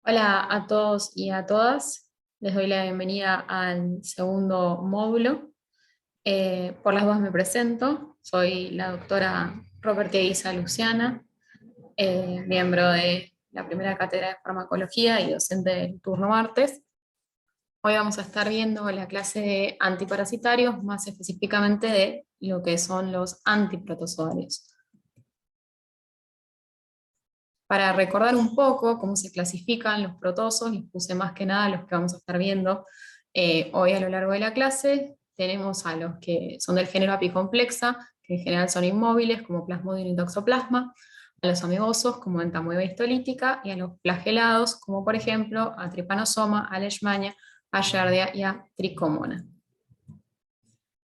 Hola a todos y a todas. Les doy la bienvenida al segundo módulo. Por las dudas me presento. Soy la doctora Roberta Isa Luciana, miembro de la primera cátedra de farmacología y docente del turno martes. Hoy vamos a estar viendo la clase de antiparasitarios, más específicamente de lo que son los antiprotozoarios. Para recordar un poco cómo se clasifican los protozoos, les puse más que nada los que vamos a estar viendo hoy a lo largo de la clase. Tenemos a los que son del género Apicomplexa, que en general son inmóviles, como Plasmodium y Toxoplasma, a los amigosos, como Entamoeba histolítica, y a los flagelados, como por ejemplo a Trypanosoma, a Leishmania, a Giardia y a Trichomona.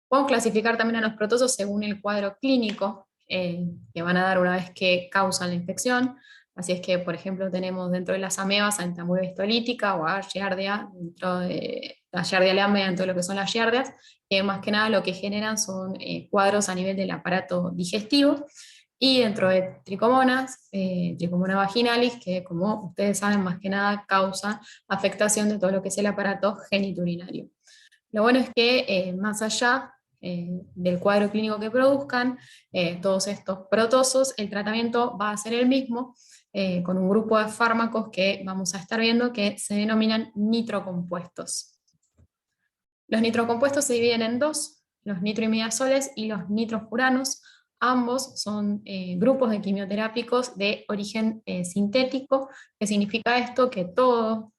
Podemos clasificar también a los protozoos según el cuadro clínico que van a dar una vez que causan la infección. Así es que, por ejemplo, tenemos dentro de las amebas a Entamoeba histolítica o a Giardia, dentro de la Giardia lambea, dentro de lo que son las giardias, que más que nada lo que generan son cuadros a nivel del aparato digestivo. Y dentro de tricomonas, tricomona vaginalis, que como ustedes saben, más que nada causa afectación de todo lo que es el aparato genitourinario. Lo bueno es que más allá del cuadro clínico que produzcan todos estos protozoos, el tratamiento va a ser el mismo, con un grupo de fármacos que vamos a estar viendo que se denominan nitrocompuestos. Los nitrocompuestos se dividen en dos, los nitroimidazoles y los nitrofuranos. Ambos son grupos de quimioterápicos de origen sintético, que significa esto que todo,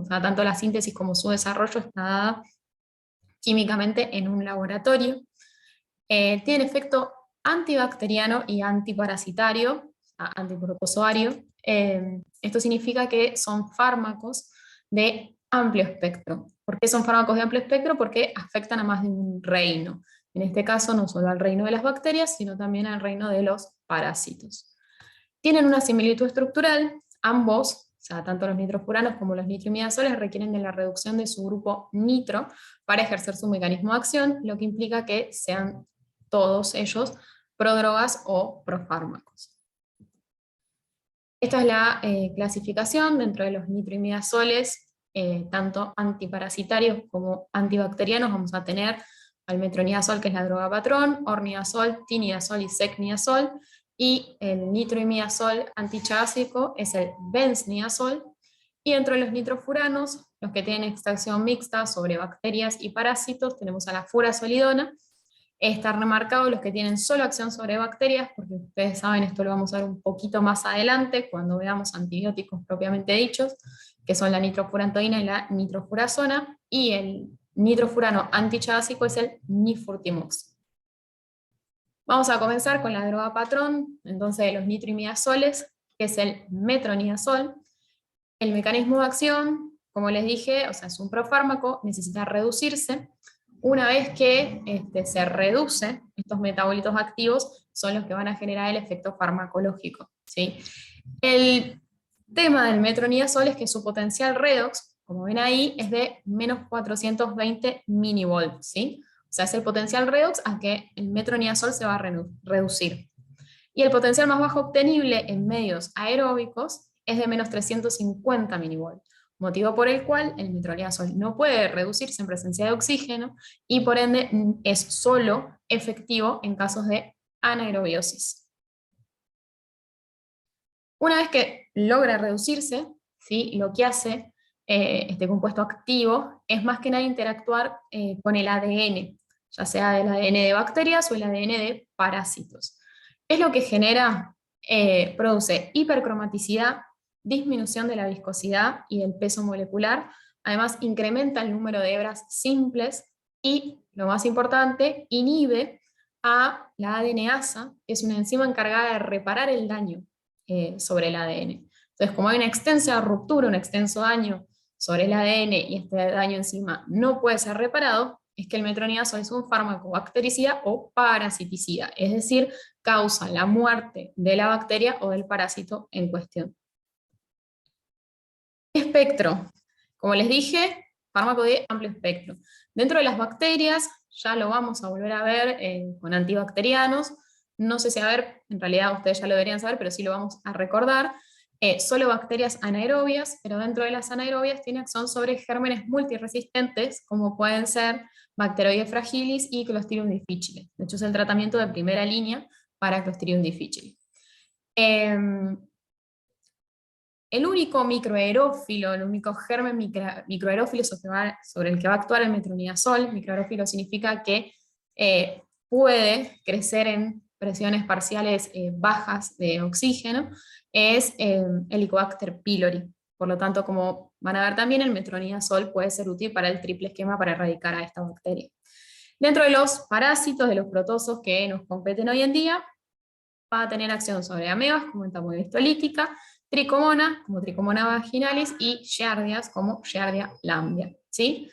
tanto la síntesis como su desarrollo está dada químicamente en un laboratorio. Tiene efecto antibacteriano y antiparasitario, antiprotozoario. Esto significa que son fármacos de amplio espectro. ¿Por qué son fármacos de amplio espectro? Porque afectan a más de un reino. En este caso, no solo al reino de las bacterias, sino también al reino de los parásitos. Tienen una similitud estructural, ambos, o sea, tanto los nitrofuranos como los nitroimidazoles requieren de la reducción de su grupo nitro para ejercer su mecanismo de acción, lo que implica que sean todos ellos prodrogas o profármacos. Esta es la clasificación dentro de los nitroimidazoles, tanto antiparasitarios como antibacterianos. Vamos a tener al metronidazol, que es la droga patrón, ornidazol, tinidazol y secnidazol, y el nitroimidazol antichásico es el benzniazol. Y dentro de los nitrofuranos, los que tienen extracción mixta sobre bacterias y parásitos, tenemos a la furazolidona. Está remarcado los que tienen solo acción sobre bacterias, porque ustedes saben, esto lo vamos a ver un poquito más adelante, cuando veamos antibióticos propiamente dichos, que son la nitrofurantoína y la nitrofurazona, y el nitrofurano antichásico es el nifurtimox. Vamos a comenzar con la droga patrón, entonces de los nitroimidazoles, que es el metronidazol. El mecanismo de acción, como les dije, o sea, es un profármaco, necesita reducirse. Una vez que se reduce, estos metabolitos activos son los que van a generar el efecto farmacológico, ¿sí? El tema del metronidazol es que su potencial redox, como ven ahí, es de menos 420 minivolts, ¿sí? O sea, es el potencial redox a que el metronidazol se va a reducir. Y el potencial más bajo obtenible en medios aeróbicos es de menos 350 minivolts, motivo por el cual el metronidazol no puede reducirse en presencia de oxígeno y por ende es solo efectivo en casos de anaerobiosis. Una vez que logra reducirse, ¿sí? Lo que hace este compuesto activo es más que nada interactuar con el ADN, ya sea el ADN de bacterias o el ADN de parásitos. Es lo que genera, produce hipercromaticidad, disminución de la viscosidad y del peso molecular, además incrementa el número de hebras simples y, lo más importante, inhibe a la ADNasa, que es una enzima encargada de reparar el daño sobre el ADN. Entonces, como hay una extensa ruptura, un extenso daño sobre el ADN y este daño encima no puede ser reparado, es que el metronidazol es un fármaco bactericida o parasiticida, es decir, causa la muerte de la bacteria o del parásito en cuestión. Espectro. Como les dije, fármaco de amplio espectro. Dentro de las bacterias, ya lo vamos a volver a ver con antibacterianos. No sé si, a ver, en realidad ustedes ya lo deberían saber, pero sí lo vamos a recordar. solo bacterias anaerobias, pero dentro de las anaerobias tiene acción sobre gérmenes multiresistentes, como pueden ser Bacteroides fragilis y Clostridium difficile. De hecho, es el tratamiento de primera línea para Clostridium difficile. El único microaerófilo, el único germen microaerófilo sobre el que va a actuar el metronidazol, microaerófilo significa que puede crecer en presiones parciales bajas de oxígeno, es el Helicobacter pylori. Por lo tanto, como van a ver también, el metronidazol puede ser útil para el triple esquema para erradicar a esta bacteria. Dentro de los parásitos, de los protozoos que nos competen hoy en día, va a tener acción sobre amebas, como entamoebistolítica, tricomonas, como Tricomona vaginalis, y giardias, como Giardia lamblia. ¿Sí?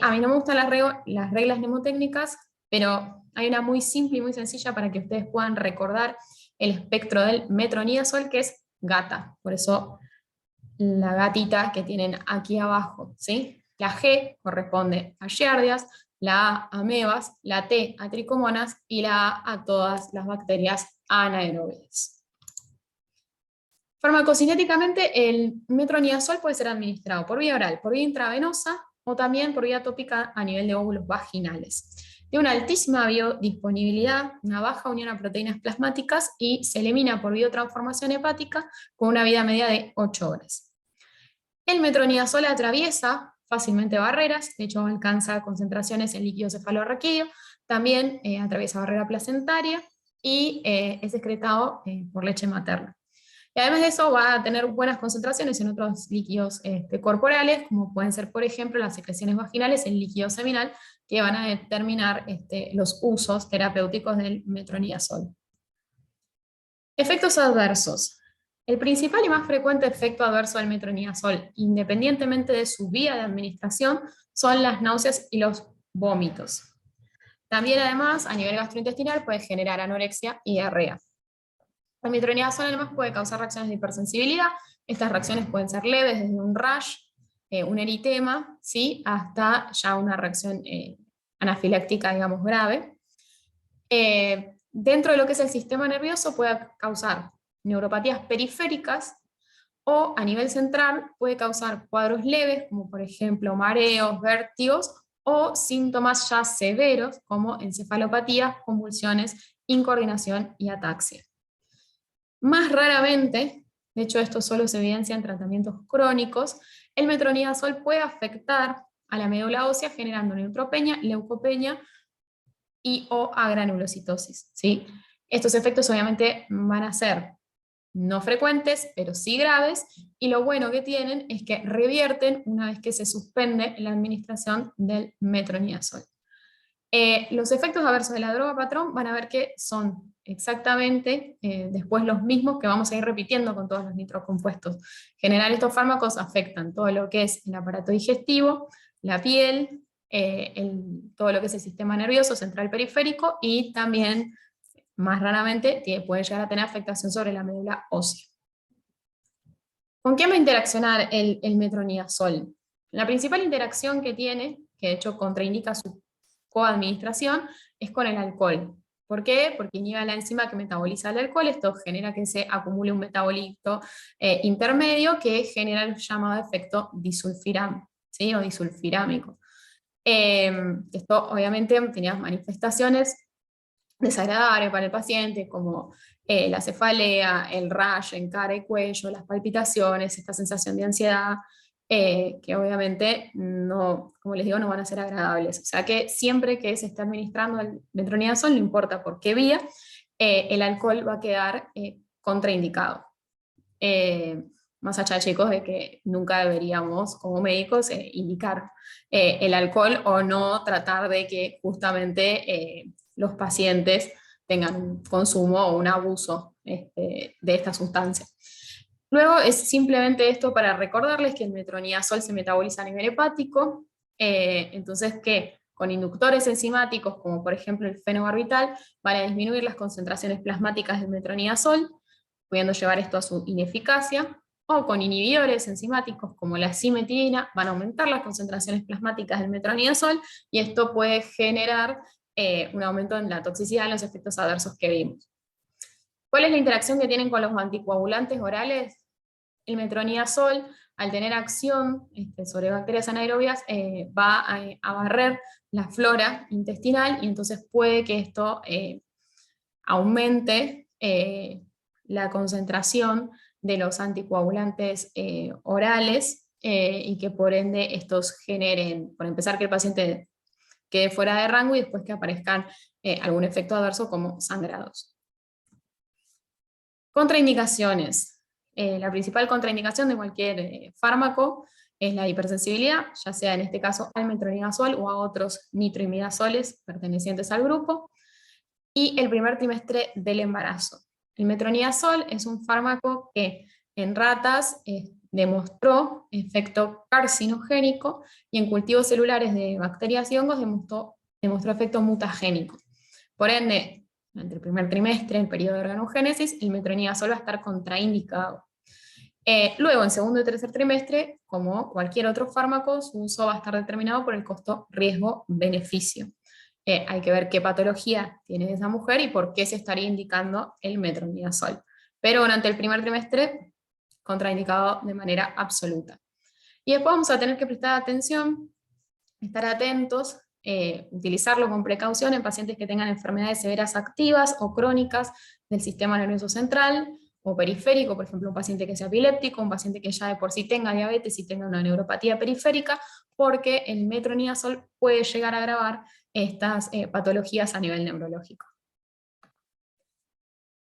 A mí no me gustan las reglas mnemotécnicas, pero hay una muy simple y muy sencilla para que ustedes puedan recordar el espectro del metronidazol, que es gata. Por eso la gatita que tienen aquí abajo, ¿sí? La G corresponde a giardias, la A a amebas, la T a tricomonas y la A todas las bacterias anaerobias. Farmacocinéticamente, el metronidazol puede ser administrado por vía oral, por vía intravenosa o también por vía tópica a nivel de óvulos vaginales. Tiene una altísima biodisponibilidad, una baja unión a proteínas plasmáticas y se elimina por biotransformación hepática con una vida media de 8 horas. El metronidazol atraviesa fácilmente barreras, de hecho alcanza concentraciones en líquido cefalorraquídeo, también atraviesa barrera placentaria y es excretado por leche materna. Y además de eso va a tener buenas concentraciones en otros líquidos corporales, como pueden ser, por ejemplo, las secreciones vaginales, el líquido seminal, que van a determinar los usos terapéuticos del metronidazol. Efectos adversos. El principal y más frecuente efecto adverso del metronidazol, independientemente de su vía de administración, son las náuseas y los vómitos. También, además, a nivel gastrointestinal puede generar anorexia y diarrea. El metronidazol además puede causar reacciones de hipersensibilidad. Estas reacciones pueden ser leves, desde un rash, un eritema, ¿sí? Hasta ya una reacción anafiláctica, digamos, grave. Dentro de lo que es el sistema nervioso puede causar neuropatías periféricas o a nivel central puede causar cuadros leves, como por ejemplo mareos, vértigos, o síntomas ya severos, como encefalopatías, convulsiones, incoordinación y ataxia. Más raramente, de hecho esto solo se evidencia en tratamientos crónicos, el metronidazol puede afectar a la médula ósea generando neutropenia, leucopenia y o agranulocitosis, ¿sí? Estos efectos obviamente van a ser no frecuentes, pero sí graves, y lo bueno que tienen es que revierten una vez que se suspende la administración del metronidazol. Los efectos adversos de la droga patrón van a ver que son exactamente después los mismos que vamos a ir repitiendo con todos los nitrocompuestos. En general estos fármacos afectan todo lo que es el aparato digestivo, la piel, todo lo que es el sistema nervioso central periférico y también, más raramente, puede llegar a tener afectación sobre la médula ósea. ¿Con quién va a interaccionar el metronidazol? La principal interacción que tiene, que de hecho contraindica su coadministración, es con el alcohol. ¿Por qué? Porque inhibe la enzima que metaboliza el alcohol. Esto genera que se acumule un metabolito intermedio que genera el llamado efecto disulfiram, ¿sí? O disulfirámico. Esto obviamente tenía manifestaciones desagradables para el paciente, como la cefalea, el rash en cara y cuello, las palpitaciones, esta sensación de ansiedad, que obviamente no, como les digo, no van a ser agradables. O sea que siempre que se esté administrando el metronidazol, no importa por qué vía, el alcohol va a quedar contraindicado. Más allá, chicos, de que nunca deberíamos, como médicos, indicar el alcohol o no tratar de que justamente los pacientes tengan un consumo o un abuso de esta sustancia. Luego es simplemente esto para recordarles que el metronidazol se metaboliza a nivel hepático, entonces que con inductores enzimáticos, como por ejemplo el fenobarbital, van a disminuir las concentraciones plasmáticas del metronidazol, pudiendo llevar esto a su ineficacia, o con inhibidores enzimáticos como la cimetilina, van a aumentar las concentraciones plasmáticas del metronidazol, y esto puede generar un aumento en la toxicidad en los efectos adversos que vimos. ¿Cuál es la interacción que tienen con los anticoagulantes orales? El metronidazol, al tener acción sobre bacterias anaerobias, va a barrer la flora intestinal y entonces puede que esto aumente la concentración de los anticoagulantes orales y que por ende estos generen, por empezar, que el paciente quede fuera de rango y después que aparezcan algún efecto adverso como sangrados. Contraindicaciones. La principal contraindicación de cualquier fármaco es la hipersensibilidad, ya sea en este caso al metronidazol o a otros nitroimidazoles pertenecientes al grupo, y el primer trimestre del embarazo. El metronidazol es un fármaco que en ratas demostró efecto carcinogénico y en cultivos celulares de bacterias y hongos demostró efecto mutagénico. Por ende, durante el primer trimestre, en periodo de organogénesis, el metronidazol va a estar contraindicado. Luego, en segundo y tercer trimestre, como cualquier otro fármaco, su uso va a estar determinado por el costo riesgo-beneficio. Hay que ver qué patología tiene esa mujer y por qué se estaría indicando el metronidazol. Pero durante el primer trimestre, contraindicado de manera absoluta. Y después vamos a tener que prestar atención, estar atentos, utilizarlo con precaución en pacientes que tengan enfermedades severas activas o crónicas del sistema nervioso central o periférico, por ejemplo, un paciente que sea epiléptico, un paciente que ya de por sí tenga diabetes y tenga una neuropatía periférica, porque el metronidazol puede llegar a agravar estas patologías a nivel neurológico.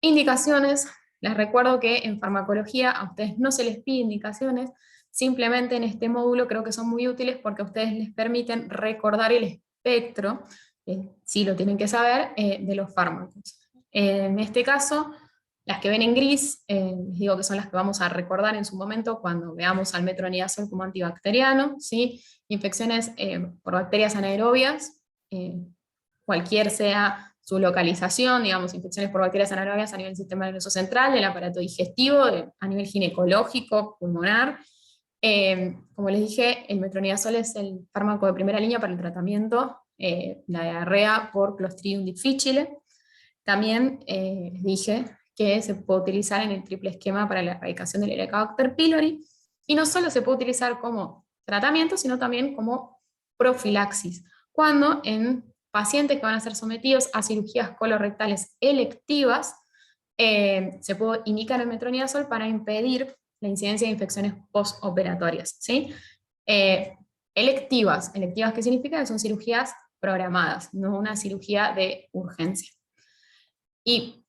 Indicaciones. Les recuerdo que en farmacología a ustedes no se les pide indicaciones, simplemente en este módulo creo que son muy útiles porque a ustedes les permiten recordar el espectro, sí lo tienen que saber, de los fármacos. En este caso, las que ven en gris, les digo que son las que vamos a recordar en su momento cuando veamos al metronidazol como antibacteriano, ¿sí? Infecciones por bacterias anaerobias, cualquier sea su localización, digamos, infecciones por bacterias anaerobias a nivel del sistema nervioso central, del aparato digestivo, a nivel ginecológico, pulmonar. Como les dije, el metronidazol es el fármaco de primera línea para el tratamiento de la diarrea por Clostridium difficile. También les dije que se puede utilizar en el triple esquema para la erradicación del Helicobacter pylori, y no solo se puede utilizar como tratamiento, sino también como profilaxis, cuando en pacientes que van a ser sometidos a cirugías colorectales electivas, se puede indicar el metronidazol para impedir la incidencia de infecciones postoperatorias, ¿sí? Electivas, ¿qué significa? Que son cirugías programadas, no una cirugía de urgencia. Y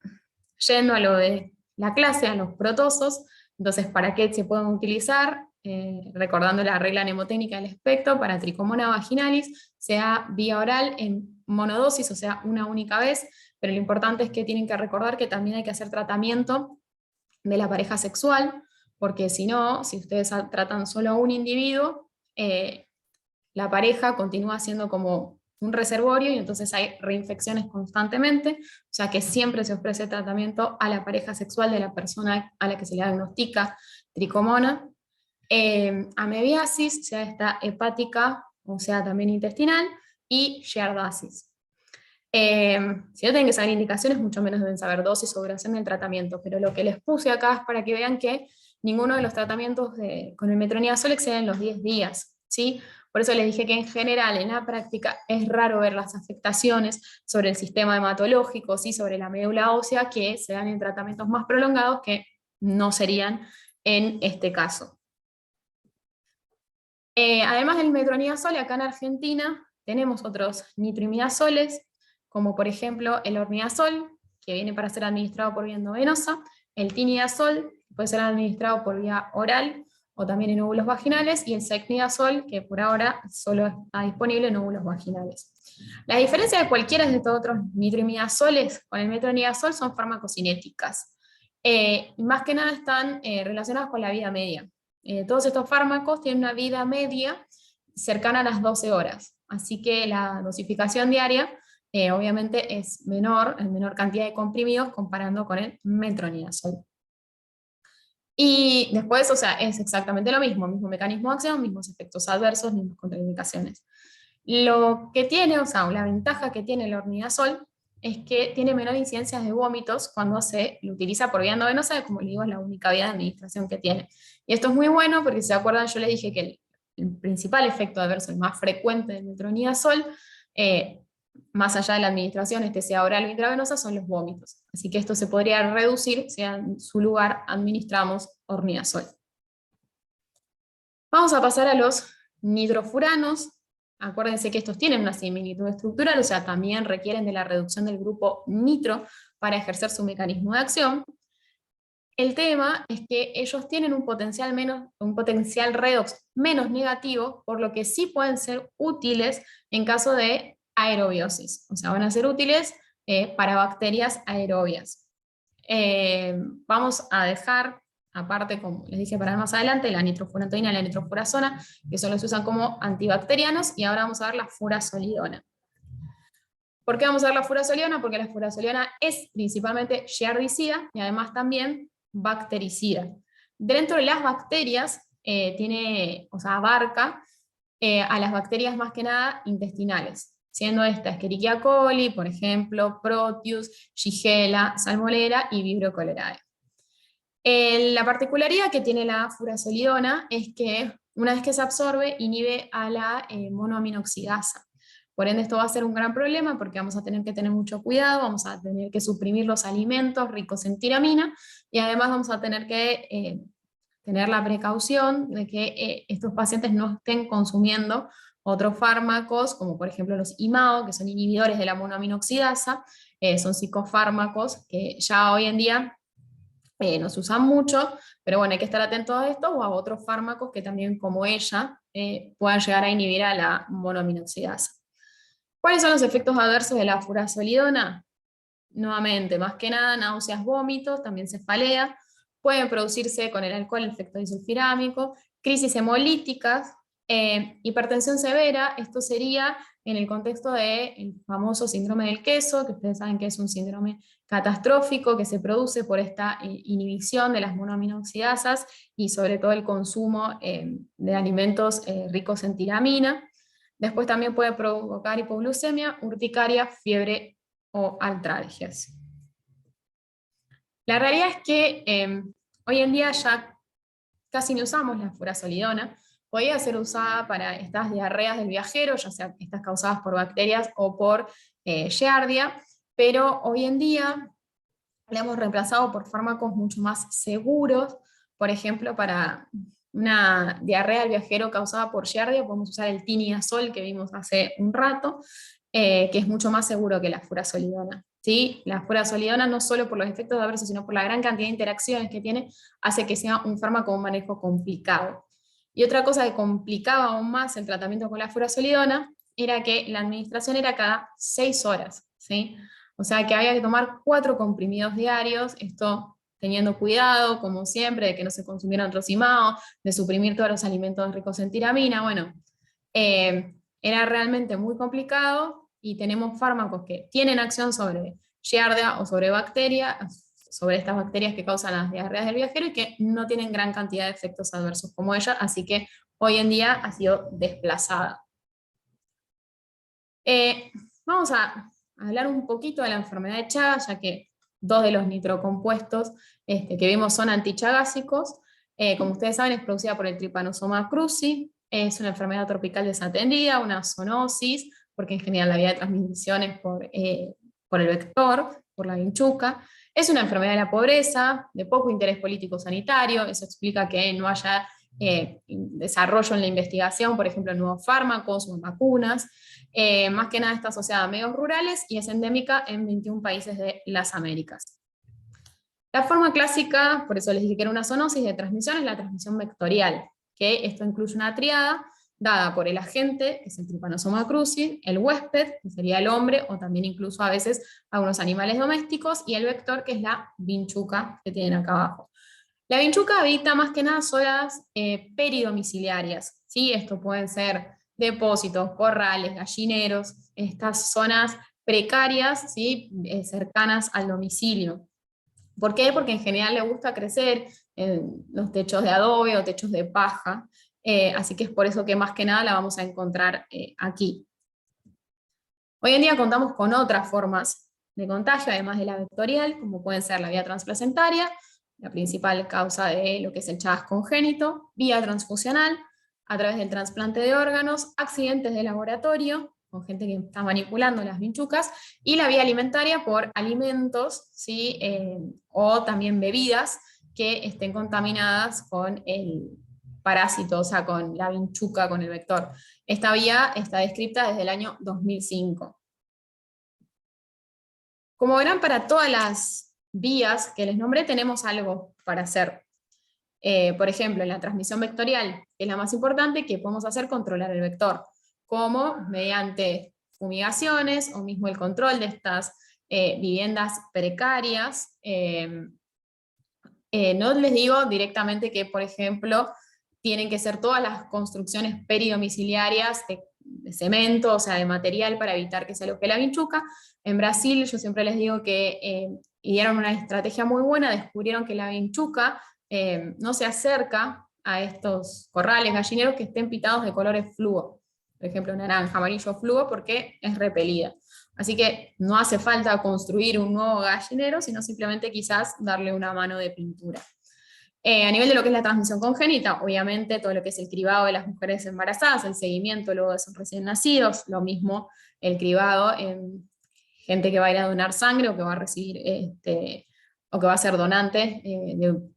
yendo a lo de la clase, a los protosos, entonces, ¿para qué se pueden utilizar? Recordando la regla mnemotécnica del espectro, para tricomona vaginalis, sea vía oral en monodosis, o sea, una única vez, pero lo importante es que tienen que recordar que también hay que hacer tratamiento de la pareja sexual, porque si no, si ustedes tratan solo a un individuo, la pareja continúa siendo como un reservorio y entonces hay reinfecciones constantemente, o sea que siempre se ofrece tratamiento a la pareja sexual de la persona a la que se le diagnostica tricomona. Amebiasis, sea esta hepática, o sea también intestinal, y giardasis. Si no tienen que saber indicaciones, mucho menos deben saber dosis o duración del tratamiento, pero lo que les puse acá es para que vean que ninguno de los tratamientos con el metronidazol exceden los 10 días, ¿sí? Por eso les dije que en general, en la práctica, es raro ver las afectaciones sobre el sistema hematológico, ¿sí? Sobre la médula ósea, que se dan en tratamientos más prolongados que no serían en este caso. Además del metronidazol, acá en Argentina tenemos otros nitroimidazoles, como por ejemplo el ornidazol, que viene para ser administrado por vía endovenosa, el tinidazol, que puede ser administrado por vía oral, o también en óvulos vaginales, y el secnidazol, que por ahora solo está disponible en óvulos vaginales. La diferencia de cualquiera de estos otros nitroimidazoles con el metronidazol son farmacocinéticas. Y más que nada están relacionadas con la vida media. Todos estos fármacos tienen una vida media cercana a las 12 horas, así que la dosificación diaria obviamente es menor, en menor cantidad de comprimidos comparando con el metronidazol. Y después, o sea, es exactamente lo mismo mecanismo de acción, mismos efectos adversos, mismas contraindicaciones. Lo que tiene, o sea, la ventaja que tiene el ornidazol es que tiene menor incidencia de vómitos cuando se lo utiliza por vía endovenosa, como le digo, es la única vía de administración que tiene. Y esto es muy bueno porque, si se acuerdan, yo les dije que el principal efecto adverso, el más frecuente del metronidazol, más allá de la administración, sea oral o intravenosa, son los vómitos. Así que esto se podría reducir si en su lugar administramos ornidazol. Vamos a pasar a los nitrofuranos. Acuérdense que estos tienen una similitud estructural, o sea, también requieren de la reducción del grupo nitro para ejercer su mecanismo de acción. El tema es que ellos tienen un potencial redox menos negativo, por lo que sí pueden ser útiles en caso de aerobiosis, o sea, van a ser útiles para bacterias aerobias. Vamos a dejar, aparte, como les dije para más adelante, la nitrofurantoína y la nitrofurazona, que solo se usan como antibacterianos, y ahora vamos a ver la furazolidona. ¿Por qué vamos a ver la furazolidona? Porque la furazolidona es principalmente giardicida y además también bactericida. Dentro de las bacterias, abarca a las bacterias más que nada intestinales, siendo esta Escherichia coli, por ejemplo, Proteus, Shigella, Salmonella y Vibrio cholerae. La particularidad que tiene la furazolidona es que una vez que se absorbe, inhibe a la monoaminoxidasa. Por ende, esto va a ser un gran problema porque vamos a tener que tener mucho cuidado, vamos a tener que suprimir los alimentos ricos en tiramina, y además vamos a tener que tener la precaución de que estos pacientes no estén consumiendo otros fármacos, como por ejemplo los IMAO, que son inhibidores de la monoaminoxidasa, son psicofármacos que ya hoy en día no se usan mucho, pero bueno, hay que estar atentos a esto o a otros fármacos que también, como ella, puedan llegar a inhibir a la monoaminoxidasa. ¿Cuáles son los efectos adversos de la furazolidona? Nuevamente, más que nada, náuseas, vómitos, también cefalea. Pueden producirse con el alcohol el efecto disulfirámico, crisis hemolíticas, hipertensión severa. Esto sería en el contexto del famoso síndrome del queso, que ustedes saben que es un síndrome catastrófico que se produce por esta inhibición de las monoaminoxidasas y sobre todo el consumo de alimentos ricos en tiramina. Después también puede provocar hipoglucemia, urticaria, fiebre o artralgias. La realidad es que hoy en día ya casi no usamos la furazolidona. Podía ser usada para estas diarreas del viajero, ya sea estas causadas por bacterias o por giardia, pero hoy en día la hemos reemplazado por fármacos mucho más seguros. Por ejemplo, para una diarrea del viajero causada por giardia podemos usar el tinidazol que vimos hace un rato, que es mucho más seguro que la furazolidona. ¿Sí? La furazolidona, no solo por los efectos adversos, sino por la gran cantidad de interacciones que tiene, hace que sea un fármaco con un manejo complicado. Y otra cosa que complicaba aún más el tratamiento con la furazolidona era que la administración era cada 6 horas, ¿sí? O sea que había que tomar 4 comprimidos diarios, esto teniendo cuidado, como siempre, de que no se consumieran trozimao, de suprimir todos los alimentos ricos en tiramina. Bueno, era realmente muy complicado, y tenemos fármacos que tienen acción sobre giardia o sobre bacterias, sobre estas bacterias que causan las diarreas del viajero, y que no tienen gran cantidad de efectos adversos como ella, así que hoy en día ha sido desplazada. Vamos a hablar un poquito de la enfermedad de Chagas, ya que 2 de los nitrocompuestos que vimos son antichagásicos. Como ustedes saben, es producida por el Trypanosoma cruzi, es una enfermedad tropical desatendida, una zoonosis, porque en general la vía de transmisión es por el vector, por la vinchuca. Es una enfermedad de la pobreza, de poco interés político-sanitario, eso explica que no haya desarrollo en la investigación, por ejemplo, en nuevos fármacos o en vacunas. Más que nada está asociada a medios rurales y es endémica en 21 países de las Américas. La forma clásica, por eso les dije que era una zoonosis de transmisión, es la transmisión vectorial, que esto incluye una triada dada por el agente, que es el Trypanosoma cruzi, el huésped, que sería el hombre, o también incluso a veces algunos animales domésticos, y el vector, que es la vinchuca que tienen acá abajo. La vinchuca habita más que nada zonas peridomiciliarias, ¿sí? Esto pueden ser depósitos, corrales, gallineros, estas zonas precarias, ¿sí? Cercanas al domicilio. ¿Por qué? Porque en general le gusta crecer en los techos de adobe o techos de paja, así que es por eso que más que nada la vamos a encontrar aquí. Hoy en día contamos con otras formas de contagio, además de la vectorial, como pueden ser la vía transplacentaria, la principal causa de lo que es el Chagas congénito, vía transfusional, a través del trasplante de órganos, accidentes de laboratorio, con gente que está manipulando las vinchucas, y la vía alimentaria por alimentos, ¿sí? O también bebidas que estén contaminadas con el parásito, o sea, con la vinchuca, con el vector. Esta vía está descrita desde el año 2005. Como verán, para todas las vías que les nombré tenemos algo para hacer. Por ejemplo, en la transmisión vectorial, que es la más importante, ¿qué podemos hacer? Controlar el vector, como mediante fumigaciones o mismo el control de estas viviendas precarias. No les digo directamente que, por ejemplo, tienen que ser todas las construcciones peridomiciliarias de cemento, o sea, de material para evitar que se aloje la vinchuca. En Brasil, yo siempre les digo que dieron una estrategia muy buena, descubrieron que la vinchuca no se acerca a estos corrales gallineros que estén pintados de colores fluo, por ejemplo, naranja, amarillo fluo, porque es repelida. Así que no hace falta construir un nuevo gallinero, sino simplemente quizás darle una mano de pintura. A nivel de lo que es la transmisión congénita, obviamente todo lo que es el cribado de las mujeres embarazadas, el seguimiento luego de sus recién nacidos, lo mismo el cribado en gente que va a ir a donar sangre o que va a recibir, o que va a ser donante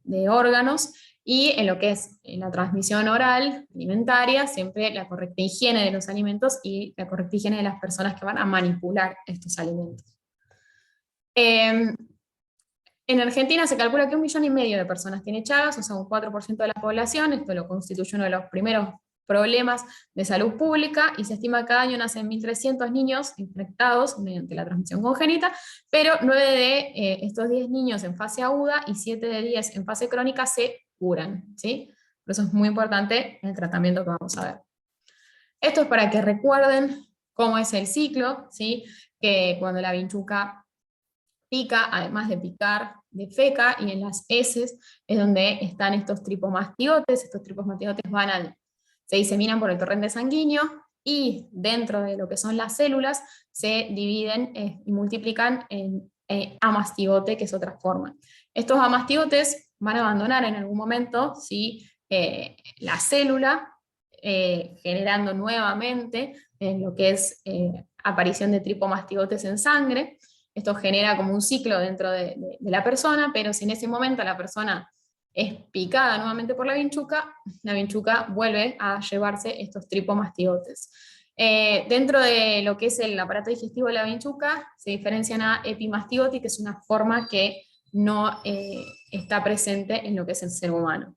de órganos, y en lo que es la transmisión oral, alimentaria, siempre la correcta higiene de los alimentos y la correcta higiene de las personas que van a manipular estos alimentos. En Argentina se calcula que 1,5 millones de personas tiene Chagas, o sea, un 4% de la población. Esto lo constituye uno de los primeros problemas de salud pública, y se estima que cada año nacen 1.300 niños infectados mediante la transmisión congénita, pero 9 de estos 10 niños en fase aguda y 7 de 10 en fase crónica se curan, ¿sí? Por eso es muy importante el tratamiento que vamos a ver. Esto es para que recuerden cómo es el ciclo, ¿sí? Que cuando la vinchuca pica, además de picar, defeca, y en las heces es donde están estos tripomastiotes. Estos tripomastiotes se diseminan por el torrente sanguíneo, y dentro de lo que son las células se dividen y multiplican en amastigote, que es otra forma. Estos amastigotes van a abandonar en algún momento, ¿sí? La célula, generando nuevamente lo que es aparición de tripomastigotes en sangre. Esto genera como un ciclo dentro de la persona, pero si en ese momento la persona es picada nuevamente por la vinchuca vuelve a llevarse estos tripomastigotes. Dentro de lo que es el aparato digestivo de la vinchuca, se diferencian a epimastigoti, que es una forma que no está presente en lo que es el ser humano.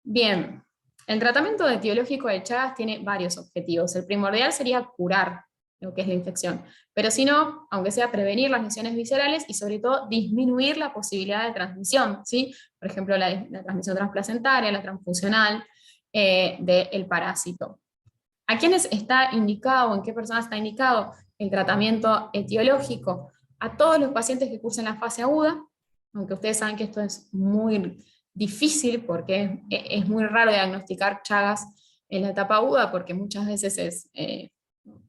Bien, el tratamiento etiológico de Chagas tiene varios objetivos. El primordial sería curar lo que es la infección, pero si no, aunque sea prevenir las lesiones viscerales y sobre todo disminuir la posibilidad de transmisión, ¿sí? Por ejemplo, la transmisión transplacentaria, la transfusional del parásito. ¿A quiénes está indicado, en qué personas está indicado el tratamiento etiológico? A todos los pacientes que cursen la fase aguda, aunque ustedes saben que esto es muy difícil porque es muy raro diagnosticar Chagas en la etapa aguda, porque muchas veces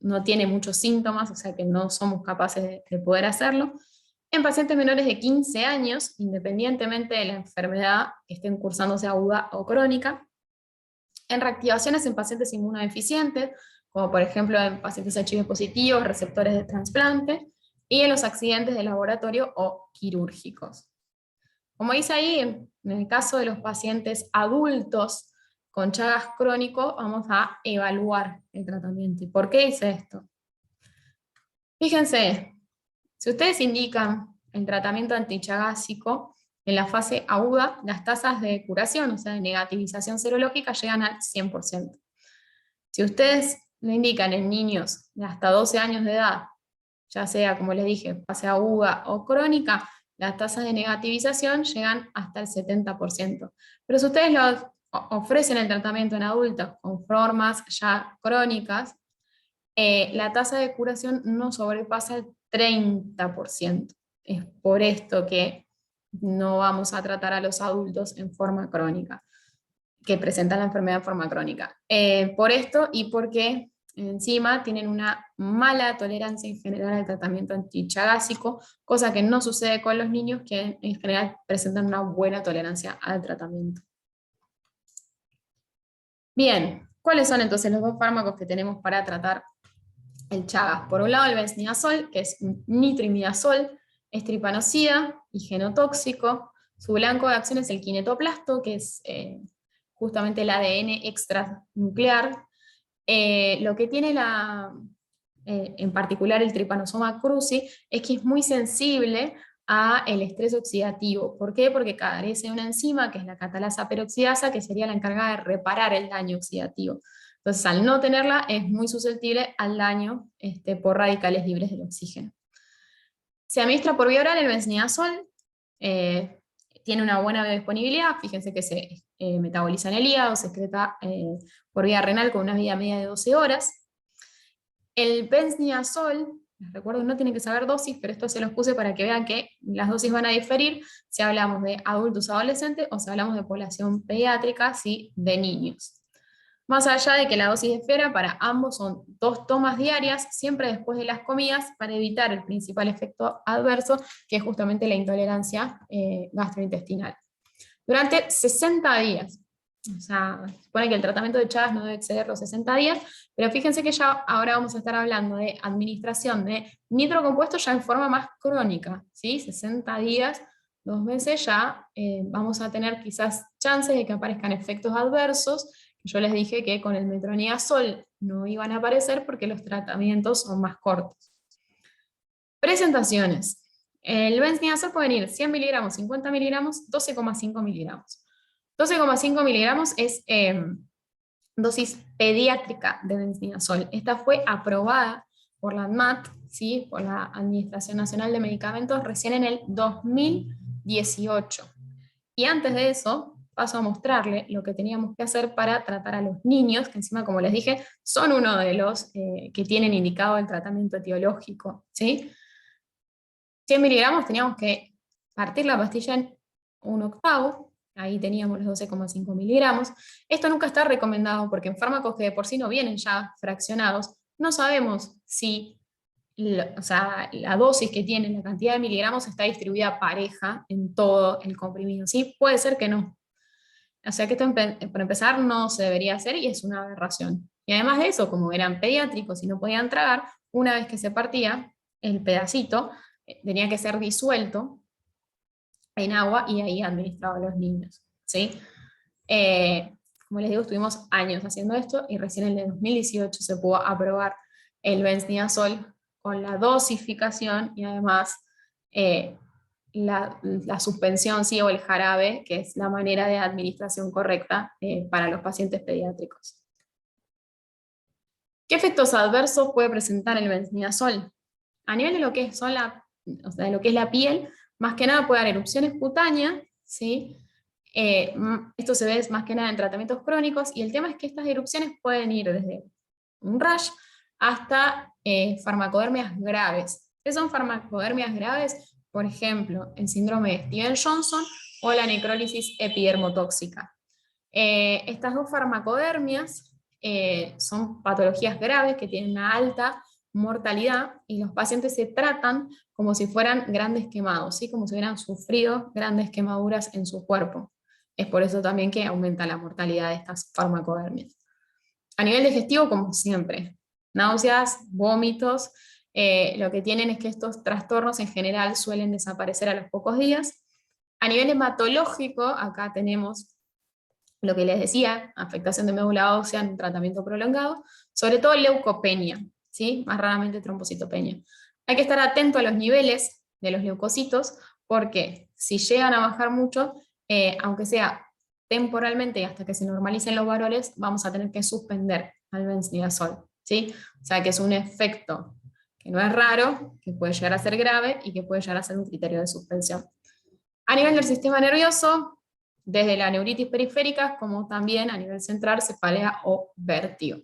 no tiene muchos síntomas, o sea que no somos capaces de poder hacerlo. En pacientes menores de 15 años, independientemente de la enfermedad que estén cursándose aguda o crónica. En reactivaciones en pacientes inmunodeficientes, como por ejemplo en pacientes HIV positivos, receptores de trasplante, y en los accidentes de laboratorio o quirúrgicos. Como dice ahí, en el caso de los pacientes adultos con Chagas crónico, vamos a evaluar el tratamiento. ¿Y por qué hice esto? Fíjense, si ustedes indican el tratamiento antichagásico en la fase aguda, las tasas de curación, o sea, de negativización serológica, llegan al 100%. Si ustedes lo indican en niños de hasta 12 años de edad, ya sea, como les dije, fase aguda o crónica, las tasas de negativización llegan hasta el 70%. Pero si ustedes ofrecen el tratamiento en adultos con formas ya crónicas, la tasa de curación no sobrepasa el 30%. Es por esto que no vamos a tratar a los adultos en forma crónica, que presentan la enfermedad en forma crónica. Por esto y porque enzima tienen una mala tolerancia en general al tratamiento antichagásico, cosa que no sucede con los niños que en general presentan una buena tolerancia al tratamiento. Bien, ¿cuáles son entonces los dos fármacos que tenemos para tratar el Chagas? Por un lado el benznidazol, que es un nitrimidazol, es tripanocida y genotóxico. Su blanco de acción es el quinetoplasto, que es justamente el ADN extranuclear. Lo que tiene en particular el Trypanosoma cruzi es que es muy sensible al estrés oxidativo. ¿Por qué? Porque carece de una enzima que es la catalasa peroxidasa, que sería la encargada de reparar el daño oxidativo. Entonces, al no tenerla, es muy susceptible al daño por radicales libres del oxígeno. Se administra por vía oral el benznidazol, tiene una buena biodisponibilidad, fíjense que se metaboliza en el hígado, se excreta por vía renal con una vida media de 12 horas. El benznidazol, les recuerdo, no tienen que saber dosis, pero esto se los puse para que vean que las dosis van a diferir si hablamos de adultos adolescentes o si hablamos de población pediátrica, ¿sí? De niños. Más allá de que la dosis de esfera para ambos son 2 tomas diarias, siempre después de las comidas, para evitar el principal efecto adverso, que es justamente la intolerancia gastrointestinal. Durante 60 días. O sea, se supone que el tratamiento de Chagas no debe exceder los 60 días, pero fíjense que ya ahora vamos a estar hablando de administración de nitrocompuesto ya en forma más crónica, ¿sí? 60 días, 2 meses ya vamos a tener quizás chances de que aparezcan efectos adversos. Yo les dije que con el metronidazol no iban a aparecer porque los tratamientos son más cortos. Presentaciones. El benznidazol puede venir 100 miligramos, 50 miligramos, 12,5 miligramos. 12,5 miligramos es dosis pediátrica de benznidazol. Esta fue aprobada por la ANMAT, ¿sí? Por la Administración Nacional de Medicamentos, recién en el 2018. Y antes de eso, paso a mostrarle lo que teníamos que hacer para tratar a los niños, que encima, como les dije, son uno de los que tienen indicado el tratamiento etiológico, ¿sí? 100 miligramos teníamos que partir la pastilla en 1/8, ahí teníamos los 12,5 miligramos. Esto nunca está recomendado porque en fármacos que de por sí no vienen ya fraccionados, no sabemos si la dosis que tienen, la cantidad de miligramos está distribuida pareja en todo el comprimido. ¿Sí? Puede ser que no. O sea que esto por empezar no se debería hacer y es una aberración. Y además de eso, como eran pediátricos y no podían tragar, una vez que se partía el pedacito, tenía que ser disuelto en agua y ahí administrado a los niños, ¿sí? Como les digo, estuvimos años haciendo esto y recién en el 2018 se pudo aprobar el benznidazol con la dosificación y además la suspensión, sí, o el jarabe, que es la manera de administración correcta para los pacientes pediátricos. ¿Qué efectos adversos puede presentar el benznidazol? A nivel de lo que son de lo que es la piel, más que nada puede dar erupciones cutáneas, ¿sí? Esto se ve más que nada en tratamientos crónicos, y el tema es que estas erupciones pueden ir desde un rash hasta farmacodermias graves. ¿Qué son farmacodermias graves? Por ejemplo, el síndrome de Stevens-Johnson o la necrólisis epidermotóxica. Estas dos farmacodermias son patologías graves que tienen una alta mortalidad y los pacientes se tratan como si fueran grandes quemados, ¿sí? Como si hubieran sufrido grandes quemaduras en su cuerpo. Es por eso también que aumenta la mortalidad de estas farmacodermias. A nivel digestivo, como siempre, náuseas, vómitos, lo que tienen es que estos trastornos en general suelen desaparecer a los pocos días. A nivel hematológico, acá tenemos lo que les decía, afectación de médula ósea en un tratamiento prolongado, sobre todo leucopenia, ¿sí? Más raramente trombocitopenia. Hay que estar atento a los niveles de los leucocitos, porque si llegan a bajar mucho, aunque sea temporalmente hasta que se normalicen los valores, vamos a tener que suspender al benznidazol, ¿sí? O sea que es un efecto que no es raro, que puede llegar a ser grave y que puede llegar a ser un criterio de suspensión. A nivel del sistema nervioso, desde la neuritis periférica como también a nivel central, cefalea o vértigo.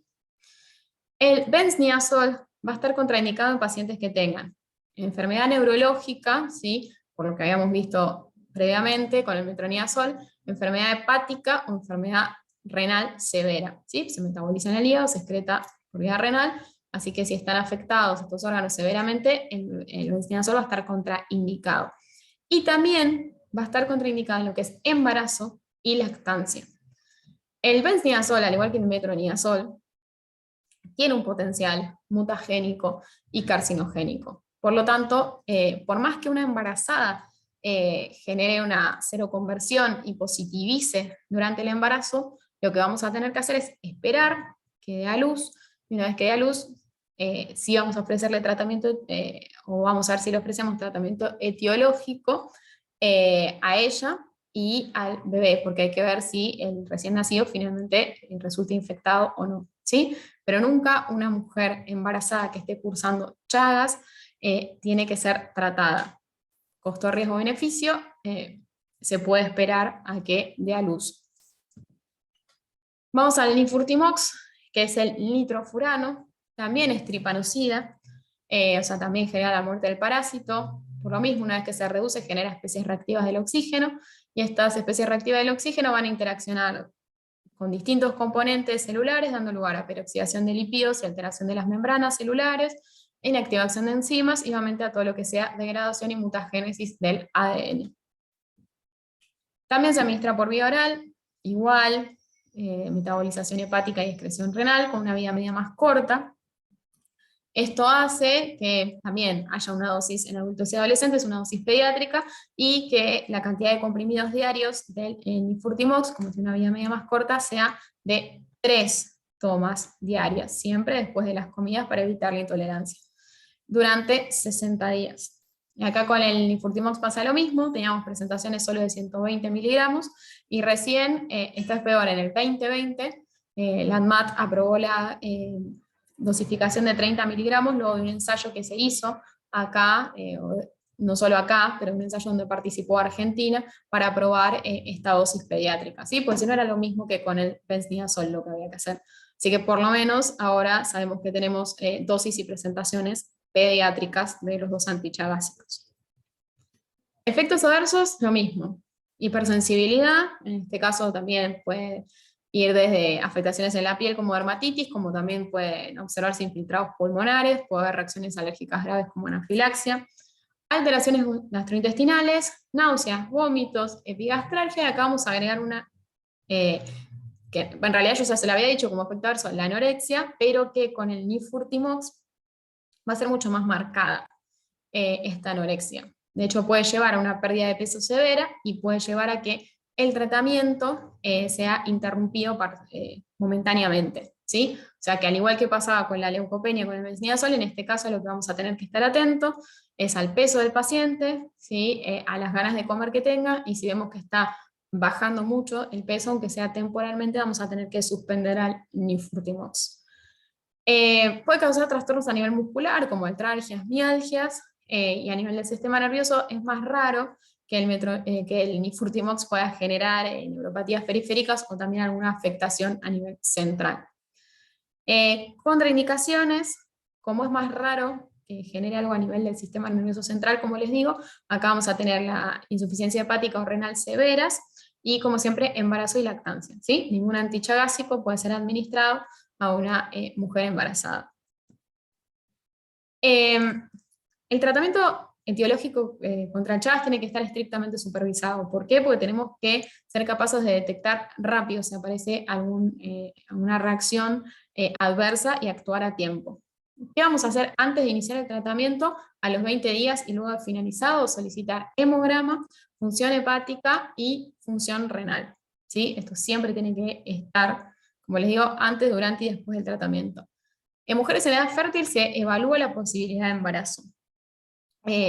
El benznidazol va a estar contraindicado en pacientes que tengan enfermedad neurológica, ¿sí? Por lo que habíamos visto previamente con el metronidazol, enfermedad hepática o enfermedad renal severa, ¿sí? Se metaboliza en el hígado, se excreta por vía renal, así que si están afectados estos órganos severamente, el benznidazol va a estar contraindicado. Y también va a estar contraindicado en lo que es embarazo y lactancia. El benznidazol, al igual que el metronidazol, tiene un potencial mutagénico y carcinogénico. Por lo tanto, por más que una embarazada genere una seroconversión y positivice durante el embarazo, lo que vamos a tener que hacer es esperar que dé a luz, y una vez que dé a luz, sí vamos a ofrecerle tratamiento, o vamos a ver si le ofrecemos tratamiento etiológico a ella y al bebé, porque hay que ver si el recién nacido finalmente resulta infectado o no, ¿sí? Pero nunca una mujer embarazada que esté cursando Chagas tiene que ser tratada. Costo, riesgo, beneficio, se puede esperar a que dé a luz. Vamos al nifurtimox, que es el nitrofurano, también es tripanocida, o sea, también genera la muerte del parásito. Por lo mismo, una vez que se reduce, genera especies reactivas del oxígeno, y estas especies reactivas del oxígeno van a interaccionar con distintos componentes celulares, dando lugar a peroxidación de lípidos y alteración de las membranas celulares, inactivación de enzimas y obviamente a todo lo que sea degradación y mutagénesis del ADN. También se administra por vía oral, igual, metabolización hepática y excreción renal, con una vía media más corta. Esto hace que también haya una dosis en adultos y adolescentes, una dosis pediátrica, y que la cantidad de comprimidos diarios del nifurtimox, como tiene una vía media más corta, sea de 3 tomas diarias, siempre después de las comidas para evitar la intolerancia, durante 60 días. Y acá con el nifurtimox pasa lo mismo, teníamos presentaciones solo de 120 miligramos, y recién, esto es peor, en el 2020, la ANMAT aprobó la dosificación de 30 miligramos, luego de un ensayo que se hizo acá, no solo acá, pero un ensayo donde participó Argentina, para probar esta dosis pediátrica, ¿sí? Porque si no era lo mismo que con el benznidazol lo que había que hacer. Así que por lo menos ahora sabemos que tenemos dosis y presentaciones pediátricas de los dos antichagásicos. Efectos adversos, lo mismo. Hipersensibilidad, en este caso también puede ir desde afectaciones en la piel como dermatitis, como también pueden observarse infiltrados pulmonares, puede haber reacciones alérgicas graves como anafilaxia, alteraciones gastrointestinales, náuseas, vómitos, epigastralgia, y acá vamos a agregar una que en realidad yo ya se la había dicho como efecto adverso, la anorexia, pero que con el nifurtimox va a ser mucho más marcada esta anorexia. De hecho, puede llevar a una pérdida de peso severa y puede llevar a que el tratamiento sea interrumpido momentáneamente, ¿sí? O sea que al igual que pasaba con la leucopenia con el benznidazol, en este caso lo que vamos a tener que estar atentos es al peso del paciente, ¿sí? A las ganas de comer que tenga, y si vemos que está bajando mucho el peso, aunque sea temporalmente, vamos a tener que suspender al nifurtimox. Puede causar trastornos a nivel muscular, como artralgias, mialgias, y a nivel del sistema nervioso es más raro que el nifurtimox pueda generar neuropatías periféricas o también alguna afectación a nivel central. Contraindicaciones, como es más raro que genere algo a nivel del sistema nervioso central, como les digo, acá vamos a tener la insuficiencia hepática o renal severas, y como siempre, embarazo y lactancia, ¿sí? Ningún antichagásico puede ser administrado a una mujer embarazada. El tratamiento etiológico contra Chagas tiene que estar estrictamente supervisado. ¿Por qué? Porque tenemos que ser capaces de detectar rápido si aparece alguna reacción adversa y actuar a tiempo. ¿Qué vamos a hacer antes de iniciar el tratamiento? A los 20 días y luego de finalizado, solicitar hemograma, función hepática y función renal, ¿sí? Esto siempre tiene que estar, como les digo, antes, durante y después del tratamiento. En mujeres en edad fértil se evalúa la posibilidad de embarazo.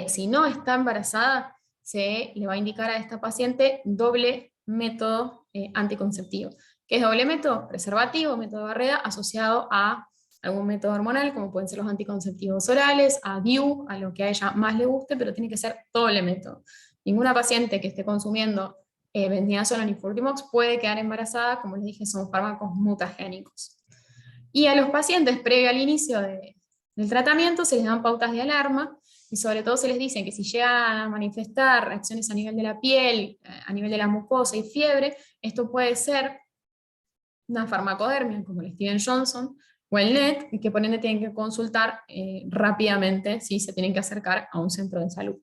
Si no está embarazada, se le va a indicar a esta paciente doble método anticonceptivo. ¿Qué es doble método? Preservativo, método de barrera, asociado a algún método hormonal, como pueden ser los anticonceptivos orales, a DIU, a lo que a ella más le guste, pero tiene que ser doble método. Ninguna paciente que esté consumiendo benznidazol o nifurtimox puede quedar embarazada, como les dije, son fármacos mutagénicos. Y a los pacientes, previo al inicio del tratamiento, se les dan pautas de alarma, y sobre todo se les dice que si llegan a manifestar reacciones a nivel de la piel, a nivel de la mucosa y fiebre, esto puede ser una farmacodermia, como el Steven Johnson, o el NET, y que por ende tienen que consultar rápidamente si se tienen que acercar a un centro de salud.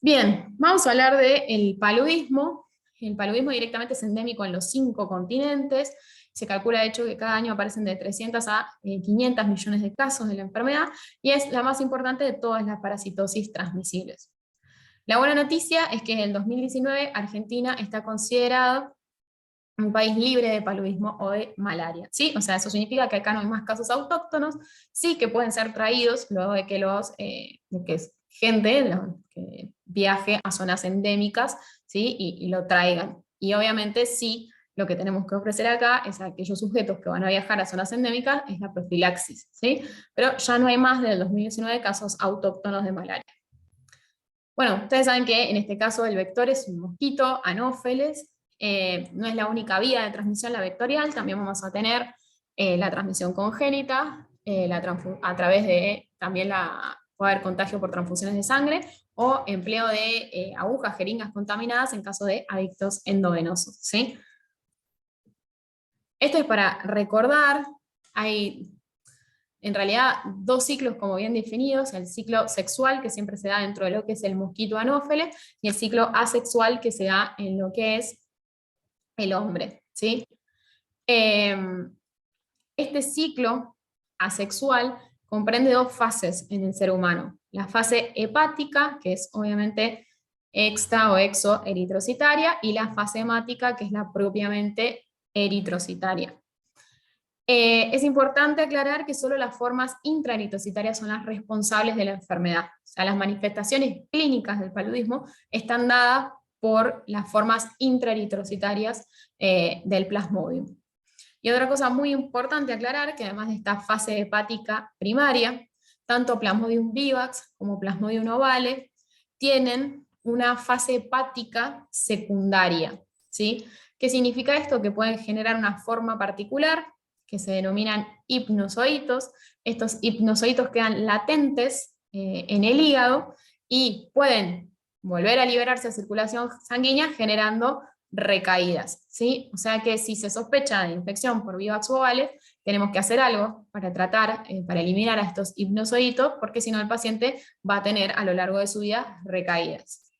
Bien, vamos a hablar del paludismo. El paludismo directamente es endémico en los 5 continentes. Se calcula de hecho que cada año aparecen de 300 a 500 millones de casos de la enfermedad, y es la más importante de todas las parasitosis transmisibles. La buena noticia es que en el 2019 Argentina está considerado un país libre de paludismo o de malaria, ¿sí? O sea, eso significa que acá no hay más casos autóctonos, sí que pueden ser traídos luego de que gente que viaje a zonas endémicas, ¿sí? Y lo traigan. Y obviamente sí, lo que tenemos que ofrecer acá es a aquellos sujetos que van a viajar a zonas endémicas, es la profilaxis, ¿sí? Pero ya no hay más del 2019 casos autóctonos de malaria. Bueno, ustedes saben que en este caso el vector es un mosquito, anófeles, no es la única vía de transmisión la vectorial, también vamos a tener la transmisión congénita, a través de también puede haber contagio por transfusiones de sangre, o empleo de agujas, jeringas contaminadas en caso de adictos endovenosos, ¿sí? Esto es para recordar, hay en realidad 2 ciclos como bien definidos: el ciclo sexual, que siempre se da dentro de lo que es el mosquito anófeles, y el ciclo asexual, que se da en lo que es el hombre, ¿sí? Este ciclo asexual comprende 2 fases en el ser humano: la fase hepática, que es obviamente extra o exoeritrocitaria, y la fase hemática, que es la propiamente eritrocitaria. Es importante aclarar que solo las formas intraeritrocitarias son las responsables de la enfermedad. O sea, las manifestaciones clínicas del paludismo están dadas por las formas intraeritrocitarias del Plasmodium. Y otra cosa muy importante aclarar, que además de esta fase hepática primaria, tanto Plasmodium vivax como Plasmodium ovale tienen una fase hepática secundaria, ¿sí? ¿Qué significa esto? Que pueden generar una forma particular, que se denominan hipnozoitos. Estos hipnozoitos quedan latentes en el hígado y pueden volver a liberarse a circulación sanguínea generando recaídas, ¿sí? O sea que si se sospecha de infección por vivax ovale, tenemos que hacer algo para tratar, para eliminar a estos hipnozoitos, porque si no el paciente va a tener a lo largo de su vida recaídas.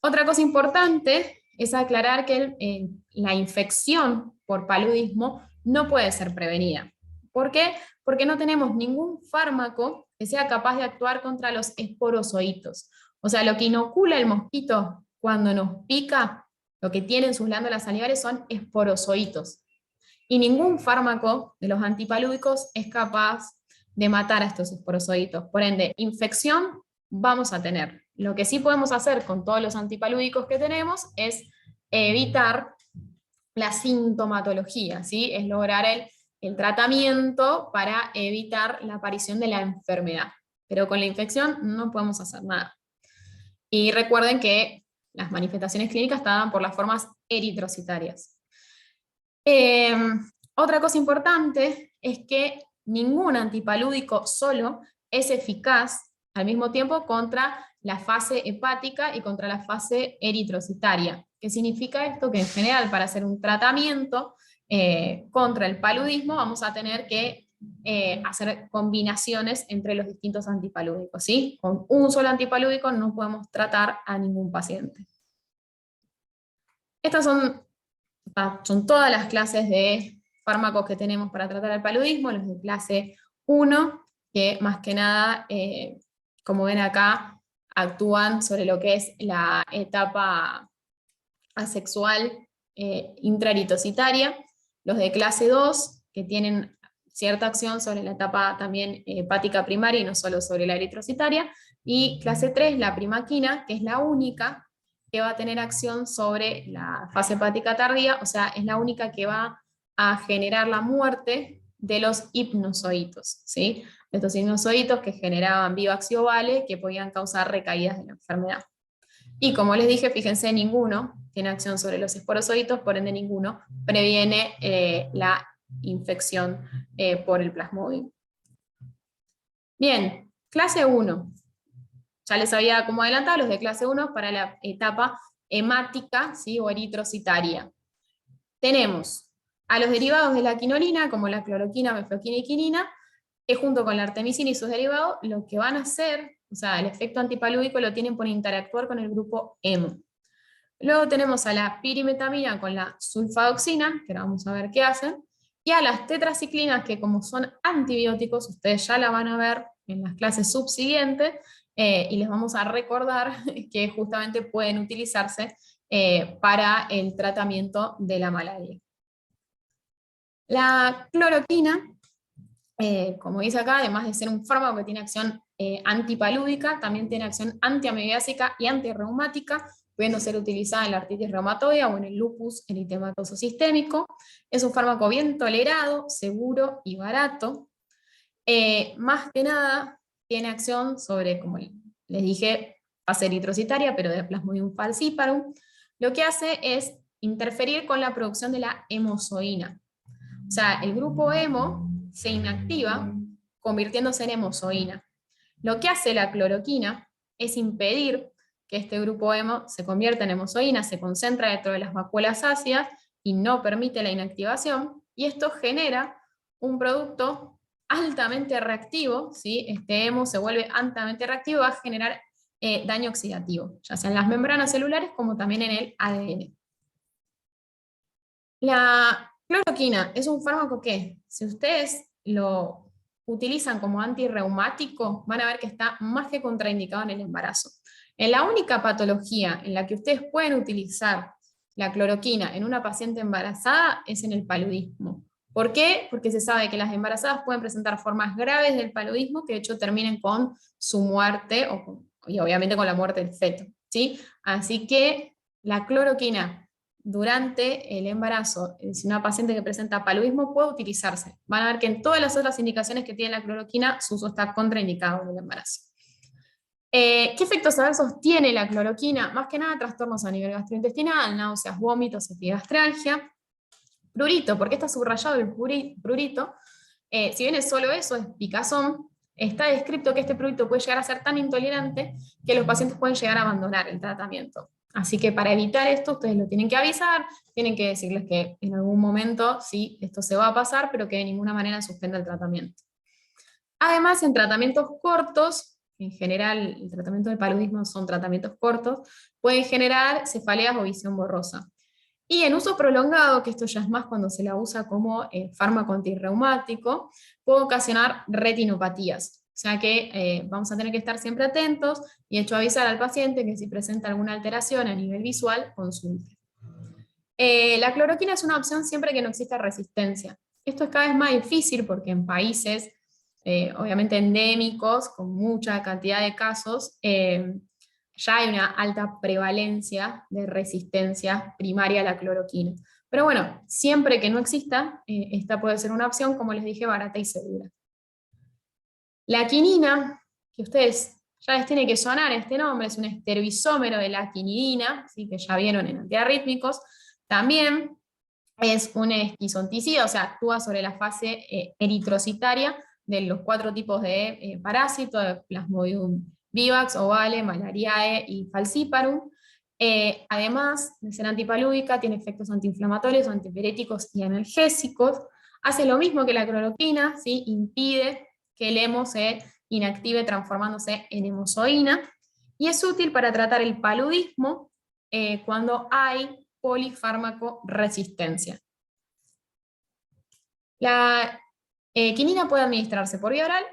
Otra cosa importante es aclarar que la infección por paludismo no puede ser prevenida. ¿Por qué? Porque no tenemos ningún fármaco que sea capaz de actuar contra los esporozoitos. O sea, lo que inocula el mosquito cuando nos pica, lo que tiene en sus glándulas salivares son esporozoitos. Y ningún fármaco de los antipalúdicos es capaz de matar a estos esporozoitos. Por ende, infección vamos a tener. Lo que sí podemos hacer con todos los antipalúdicos que tenemos es evitar la sintomatología, ¿sí? Es lograr el tratamiento para evitar la aparición de la enfermedad. Pero con la infección no podemos hacer nada. Y recuerden que las manifestaciones clínicas están por las formas eritrocitarias. Otra cosa importante es que ningún antipalúdico solo es eficaz al mismo tiempo contra la fase hepática y contra la fase eritrocitaria. ¿Qué significa esto? Que en general para hacer un tratamiento contra el paludismo vamos a tener que hacer combinaciones entre los distintos antipalúdicos, ¿sí? Con un solo antipalúdico no podemos tratar a ningún paciente. Estas son todas las clases de fármacos que tenemos para tratar el paludismo, los de clase 1, que más que nada, como ven acá, actúan sobre lo que es la etapa asexual intraeritrocitaria. Los de clase 2, que tienen cierta acción sobre la etapa también hepática primaria y no solo sobre la eritrocitaria. Y clase 3, la primaquina, que es la única que va a tener acción sobre la fase hepática tardía, o sea, es la única que va a generar la muerte de los hipnozoitos, ¿sí? Estos hipnozoitos que generaban vivax y ovale, que podían causar recaídas de la enfermedad. Y como les dije, fíjense, ninguno tiene acción sobre los esporozoitos, por ende ninguno previene la infección por el Plasmodium. Bien, clase 1. Ya les había como adelantado, los de clase 1 para la etapa hemática, ¿sí? O eritrocitaria. Tenemos a los derivados de la quinolina, como la cloroquina, mefloquina y quinina, que junto con la artemisina y sus derivados, lo que van a hacer, o sea, el efecto antipalúdico lo tienen por interactuar con el grupo hemo. Luego tenemos a la pirimetamina con la sulfadoxina, que ahora vamos a ver qué hacen, y a las tetraciclinas, que como son antibióticos, ustedes ya la van a ver en las clases subsiguientes, y les vamos a recordar que justamente pueden utilizarse para el tratamiento de la malaria. La cloroquina, como dice acá, además de ser un fármaco que tiene acción antipalúdica, también tiene acción antiamibiásica y antirreumática, pudiendo ser utilizada en la artritis reumatoidea o en el lupus eritematoso sistémico. Es un fármaco bien tolerado, seguro y barato. Más que nada, tiene acción sobre, como les dije, fase eritrocitaria, pero de Plasmodium falciparum. Lo que hace es interferir con la producción de la hemozoína. O sea, el grupo hemo se inactiva convirtiéndose en hemozoína. Lo que hace la cloroquina es impedir que este grupo hemo se convierta en hemozoína, se concentra dentro de las vacuolas ácidas y no permite la inactivación, y esto genera un producto altamente reactivo, ¿sí? Este hemo se vuelve altamente reactivo y va a generar daño oxidativo, ya sea en las membranas celulares como también en el ADN. La cloroquina es un fármaco que, si ustedes lo utilizan como antirreumático, van a ver que está más que contraindicado en el embarazo. En la única patología en la que ustedes pueden utilizar la cloroquina en una paciente embarazada es en el paludismo. ¿Por qué? Porque se sabe que las embarazadas pueden presentar formas graves del paludismo que de hecho terminen con su muerte y obviamente con la muerte del feto, ¿sí? Así que la cloroquina durante el embarazo, si una paciente que presenta paludismo puede utilizarse. Van a ver que en todas las otras indicaciones que tiene la cloroquina, su uso está contraindicado en el embarazo. ¿Qué efectos adversos tiene la cloroquina? Más que nada trastornos a nivel gastrointestinal, náuseas, vómitos, epigastralgia. Prurito, ¿por qué está subrayado el prurito? Si bien es solo eso, es picazón, está descrito que este prurito puede llegar a ser tan intolerante que los pacientes pueden llegar a abandonar el tratamiento. Así que para evitar esto, ustedes lo tienen que avisar, tienen que decirles que en algún momento sí, esto se va a pasar, pero que de ninguna manera suspenda el tratamiento. Además, en tratamientos cortos, en general el tratamiento del paludismo son tratamientos cortos, pueden generar cefaleas o visión borrosa. Y en uso prolongado, que esto ya es más cuando se la usa como fármaco antirreumático, puede ocasionar retinopatías. O sea que vamos a tener que estar siempre atentos y hecho avisar al paciente que si presenta alguna alteración a nivel visual, consulte. La cloroquina es una opción siempre que no exista resistencia. Esto es cada vez más difícil porque en países, obviamente endémicos, con mucha cantidad de casos, ya hay una alta prevalencia de resistencia primaria a la cloroquina. Pero bueno, siempre que no exista, esta puede ser una opción, como les dije, barata y segura. La quinina, que ustedes ya les tiene que sonar este nombre, es un esteroisómero de la quinidina, ¿sí? Que ya vieron en antiarrítmicos, también es un esquizonticida, o sea, actúa sobre la fase eritrocitaria de los 4 tipos de parásitos, de Plasmodium vivax, ovale, malariae y falciparum. Además de ser antipalúdica, tiene efectos antiinflamatorios, antipiréticos y analgésicos. Hace lo mismo que la cloroquina, ¿sí? Impide que el hemo se inactive transformándose en hemozoína, y es útil para tratar el paludismo cuando hay polifármaco resistencia. La quinina puede administrarse por vía oral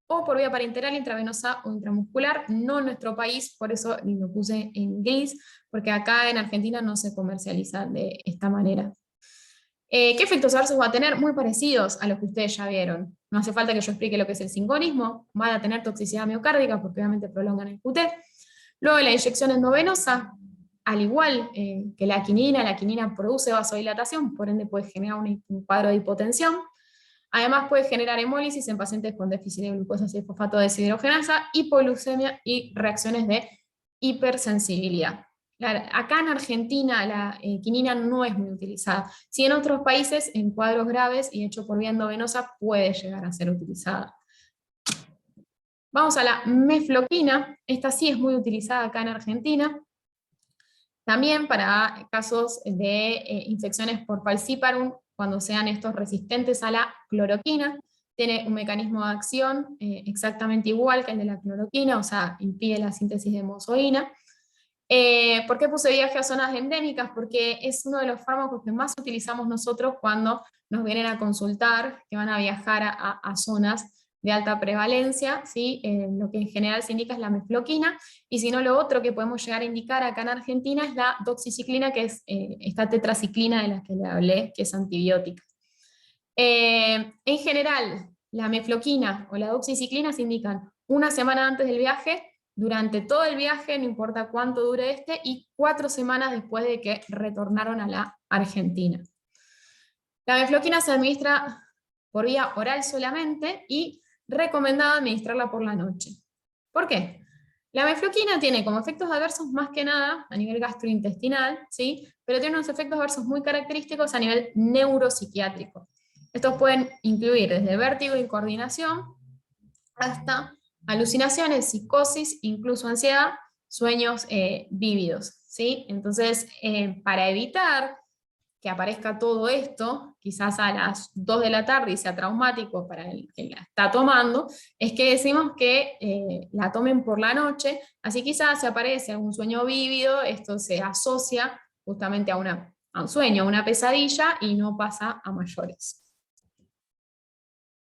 o por vía parenteral, intravenosa o intramuscular, no en nuestro país, por eso lo puse en gris, porque acá en Argentina no se comercializa de esta manera. ¿Qué efectos adversos va a tener? Muy parecidos a los que ustedes ya vieron. No hace falta que yo explique lo que es el sinconismo, van a tener toxicidad miocárdica porque obviamente prolongan el QT. Luego la inyección endovenosa, al igual que la quinina produce vasodilatación, por ende puede generar un cuadro de hipotensión. Además puede generar hemólisis en pacientes con déficit de glucosa 6-fosfato deshidrogenasa, hipoglucemia y reacciones de hipersensibilidad. Acá en Argentina la quinina no es muy utilizada. Si en otros países, en cuadros graves y hecho por vía endovenosa, puede llegar a ser utilizada. Vamos a la mefloquina. Esta sí es muy utilizada acá en Argentina. También para casos de infecciones por falciparum cuando sean estos resistentes a la cloroquina. Tiene un mecanismo de acción exactamente igual que el de la cloroquina, o sea, impide la síntesis de mozoína. ¿Por qué puse viaje a zonas endémicas? Porque es uno de los fármacos que más utilizamos nosotros cuando nos vienen a consultar, que van a viajar a zonas de alta prevalencia, ¿sí? Lo que en general se indica es la mefloquina, y si no, lo otro que podemos llegar a indicar acá en Argentina es la doxiciclina, que es esta tetraciclina de la que le hablé, que es antibiótica. En general, la mefloquina o la doxiciclina se indican una semana antes del viaje, durante todo el viaje, no importa cuánto dure este, y 4 semanas después de que retornaron a la Argentina. La mefloquina se administra por vía oral solamente y recomendada administrarla por la noche. ¿Por qué? La mefloquina tiene como efectos adversos más que nada a nivel gastrointestinal, ¿sí? Pero tiene unos efectos adversos muy característicos a nivel neuropsiquiátrico. Estos pueden incluir desde vértigo y coordinación hasta alucinaciones, psicosis, incluso ansiedad, sueños vívidos, ¿sí? Entonces, para evitar que aparezca todo esto, quizás a las 2 de la tarde y sea traumático para el que la está tomando, es que decimos que la tomen por la noche, así quizás si aparece algún sueño vívido, esto se asocia justamente a un sueño, a una pesadilla, y no pasa a mayores.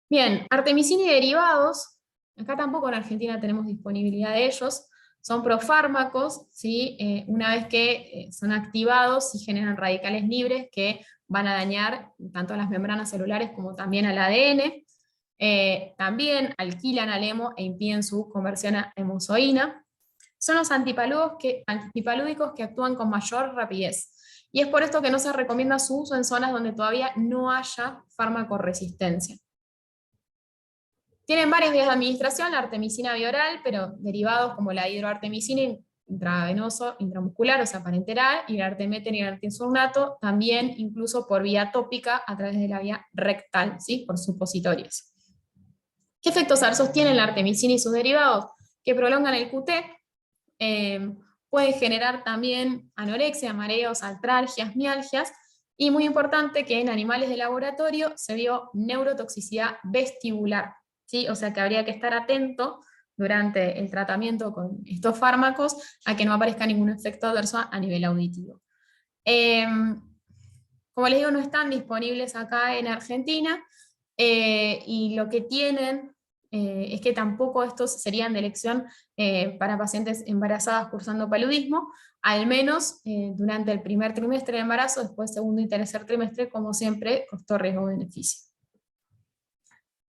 Bien, artemisina y derivados, acá tampoco en Argentina tenemos disponibilidad de ellos, son profármacos, ¿sí? Una vez que son activados y generan radicales libres que van a dañar tanto a las membranas celulares como también al ADN. También alquilan al hemo e impiden su conversión a hemozoína. Son los antipalúdicos que actúan con mayor rapidez. Y es por esto que no se recomienda su uso en zonas donde todavía no haya farmacoresistencia. Tienen varias vías de administración, la artemisina vía oral, pero derivados como la hidroartemisina intravenoso, intramuscular, o sea, parenteral, y el artemether y el artesunate, también incluso por vía tópica a través de la vía rectal, ¿sí? Por supositorios. ¿Qué efectos adversos tienen la artemisina y sus derivados? Que prolongan el QT, pueden generar también anorexia, mareos, artralgias, mialgias, y muy importante que en animales de laboratorio se vio neurotoxicidad vestibular, ¿sí? O sea que habría que estar atento durante el tratamiento con estos fármacos a que no aparezca ningún efecto adverso a nivel auditivo. Como les digo, no están disponibles acá en Argentina, y lo que tienen es que tampoco estos serían de elección para pacientes embarazadas cursando paludismo, al menos durante el primer trimestre de embarazo, después segundo y tercer trimestre, como siempre, costo riesgo-beneficio.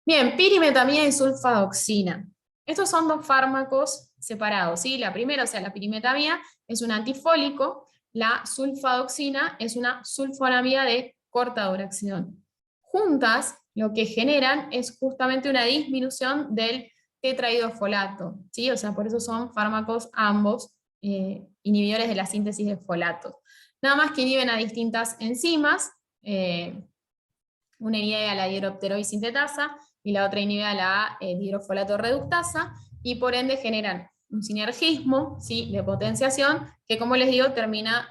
Bien, pirimetamina y sulfadoxina. Estos son dos fármacos separados, ¿sí? La primera, o sea, la pirimetamina, es un antifólico, la sulfadoxina es una sulfonamida de corta duración. Juntas, lo que generan es justamente una disminución del tetrahidrofolato, ¿sí? O sea, por eso son fármacos ambos inhibidores de la síntesis de folatos. Nada más que inhiben a distintas enzimas, una inhibe a la dihidropteroisintetasa y la otra inhibe a la dihidrofolato reductasa, y por ende generan un sinergismo, ¿sí? De potenciación, que como les digo, termina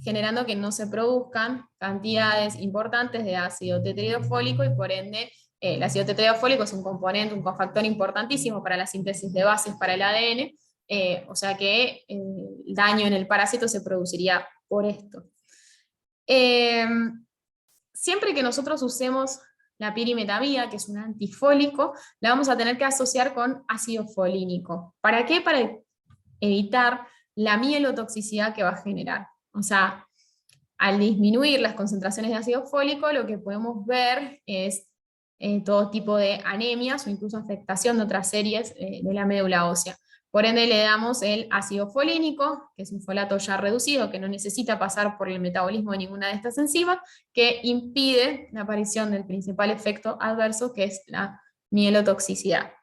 generando que no se produzcan cantidades importantes de ácido tetrahidrofólico, y por ende el ácido tetrahidrofólico es un componente, un cofactor importantísimo para la síntesis de bases para el ADN, o sea que el daño en el parásito se produciría por esto. Siempre que nosotros usemos la pirimetamina, que es un antifólico, la vamos a tener que asociar con ácido folínico. ¿Para qué? Para evitar la mielotoxicidad que va a generar. O sea, al disminuir las concentraciones de ácido fólico, lo que podemos ver es todo tipo de anemias o incluso afectación de otras series de la médula ósea. Por ende le damos el ácido folínico, que es un folato ya reducido, que no necesita pasar por el metabolismo de ninguna de estas enzimas, que impide la aparición del principal efecto adverso, que es la mielotoxicidad.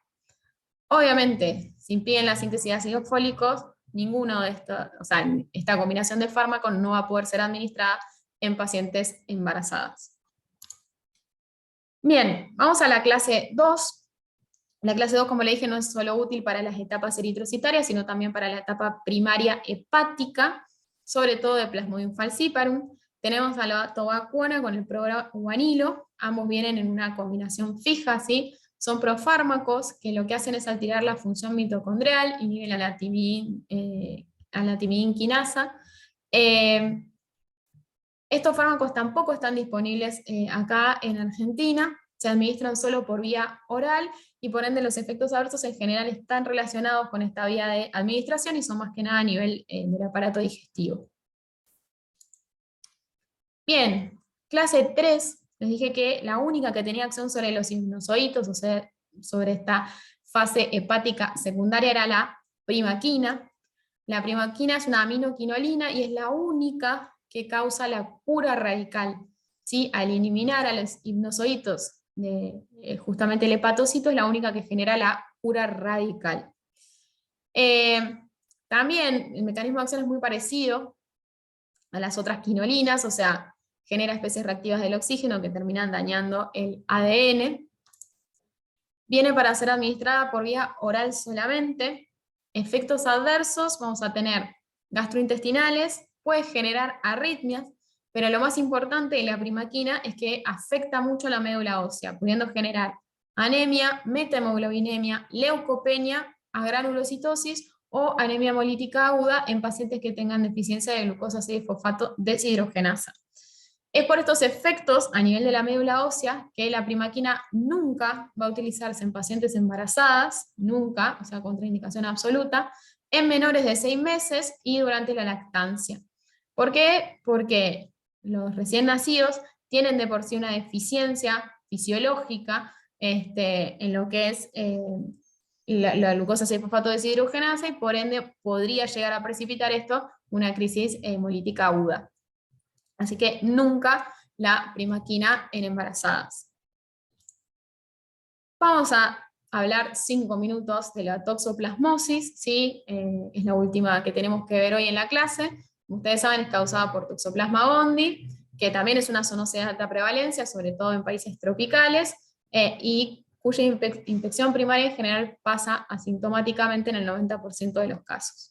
Obviamente, si impiden la síntesis de ácidos fólicos, ninguno de estos, o sea, esta combinación de fármacos no va a poder ser administrada en pacientes embarazadas. Bien, vamos a la clase 2. La clase 2, como le dije, no es solo útil para las etapas eritrocitarias, sino también para la etapa primaria hepática, sobre todo de Plasmodium falciparum. Tenemos a la tobacuona con el progranilo, ambos vienen en una combinación fija, ¿sí? Son profármacos que lo que hacen es alterar la función mitocondrial, inhiben a la timidinquinasa. Estos fármacos tampoco están disponibles acá en Argentina, se administran solo por vía oral y por ende los efectos adversos en general están relacionados con esta vía de administración y son más que nada a nivel del aparato digestivo. Bien, clase 3, les dije que la única que tenía acción sobre los sinusoídos, o sea, sobre esta fase hepática secundaria, era la primaquina. La primaquina es una aminoquinolina y es la única que causa la cura radical. ¿Sí? Al eliminar a los hipnozoitos de justamente el hepatocito, es la única que genera la cura radical. También el mecanismo de acción es muy parecido a las otras quinolinas, o sea, genera especies reactivas del oxígeno que terminan dañando el ADN. Viene para ser administrada por vía oral solamente. Efectos adversos, vamos a tener gastrointestinales, puede generar arritmias, pero lo más importante de la primaquina es que afecta mucho la médula ósea, pudiendo generar anemia, metahemoglobinemia, leucopenia, agranulocitosis o anemia hemolítica aguda en pacientes que tengan deficiencia de glucosa 6-fosfato deshidrogenasa. Es por estos efectos a nivel de la médula ósea que la primaquina nunca va a utilizarse en pacientes embarazadas, nunca, o sea, contraindicación absoluta, en menores de 6 meses y durante la lactancia. ¿Por qué? Porque los recién nacidos tienen de por sí una deficiencia fisiológica en lo que es la glucosa 6-fosfato deshidrogenasa y por ende podría llegar a precipitar esto una crisis hemolítica aguda. Así que nunca la primaquina en embarazadas. Vamos a hablar 5 minutos de la toxoplasmosis, ¿sí? Es la última que tenemos que ver hoy en la clase. Como ustedes saben, es causada por Toxoplasma gondii, que también es una zoonosis de alta prevalencia, sobre todo en países tropicales, y cuya infección primaria en general pasa asintomáticamente en el 90% de los casos.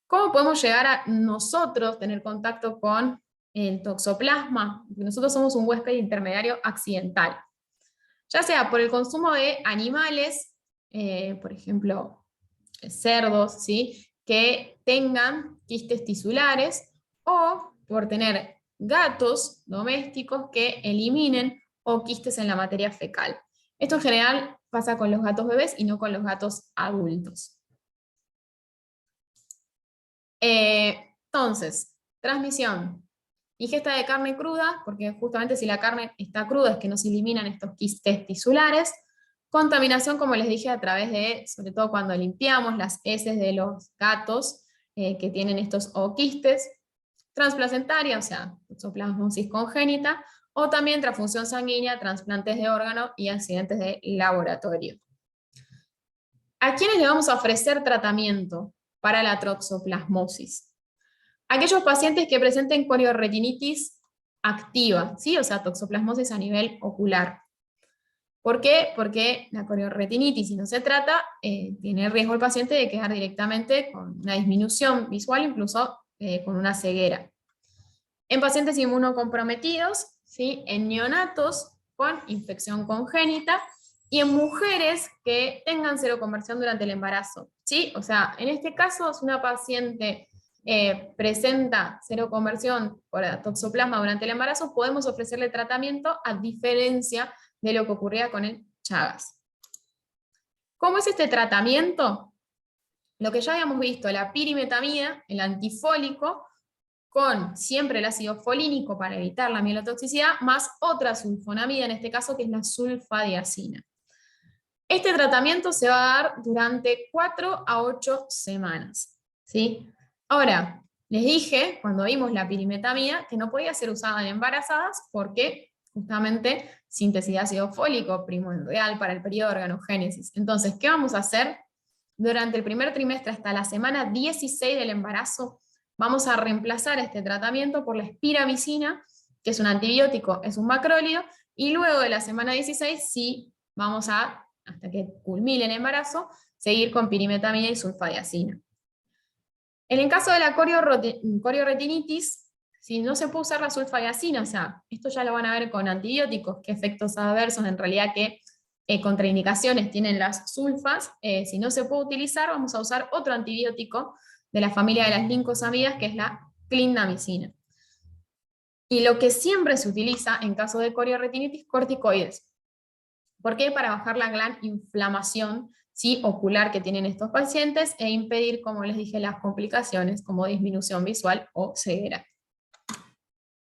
¿Cómo podemos llegar a nosotros tener contacto con el toxoplasma? Porque nosotros somos un huésped intermediario accidental. Ya sea por el consumo de animales, por ejemplo, cerdos, ¿sí? Que tengan quistes tisulares, o por tener gatos domésticos que eliminen o quistes en la materia fecal. Esto en general pasa con los gatos bebés y no con los gatos adultos. Entonces, transmisión. Ingesta de carne cruda, porque justamente si la carne está cruda es que no se eliminan estos quistes tisulares. Contaminación, como les dije, a través de, sobre todo cuando limpiamos las heces de los gatos que tienen estos ooquistes. Transplacentaria, o sea, toxoplasmosis congénita, o también transfusión sanguínea, trasplantes de órgano y accidentes de laboratorio. ¿A quiénes le vamos a ofrecer tratamiento para la toxoplasmosis? Aquellos pacientes que presenten coriorretinitis activa, ¿sí? O sea, toxoplasmosis a nivel ocular. ¿Por qué? Porque la coriorretinitis, si no se trata, tiene riesgo el paciente de quedar directamente con una disminución visual, incluso con una ceguera. En pacientes inmunocomprometidos, ¿sí? En neonatos con infección congénita, y en mujeres que tengan seroconversión durante el embarazo, ¿sí? O sea, en este caso, si una paciente presenta seroconversión por toxoplasma durante el embarazo, podemos ofrecerle tratamiento a diferencia de lo que ocurría con el Chagas. ¿Cómo es este tratamiento? Lo que ya habíamos visto, la pirimetamida, el antifólico, con siempre el ácido folínico para evitar la mielotoxicidad, más otra sulfonamida, en este caso, que es la sulfadiazina. Este tratamiento se va a dar durante 4 a 8 semanas. ¿Sí? Ahora, les dije, cuando vimos la pirimetamida, que no podía ser usada en embarazadas porque justamente síntesis de ácido fólico primordial para el periodo de organogénesis. Entonces, ¿qué vamos a hacer? Durante el primer trimestre hasta la semana 16 del embarazo, vamos a reemplazar este tratamiento por la espiramicina, que es un antibiótico, es un macrólido, y luego de la semana 16 sí vamos a, hasta que culmine el embarazo, seguir con pirimetamida y sulfadiazina. En el caso de la corioretinitis, si no se puede usar la sulfagiacina, o sea, esto ya lo van a ver con antibióticos, qué efectos adversos, en realidad qué contraindicaciones tienen las sulfas. Si no se puede utilizar, vamos a usar otro antibiótico de la familia de las lincosamidas, que es la clindamicina. Y lo que siempre se utiliza en caso de corioretinitis, corticoides. ¿Por qué? Para bajar la gran inflamación, ¿sí?, ocular que tienen estos pacientes e impedir, como les dije, las complicaciones como disminución visual o ceguera.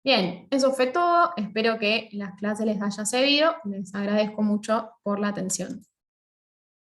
Bien, eso fue todo. Espero que las clases les haya servido. Les agradezco mucho por la atención.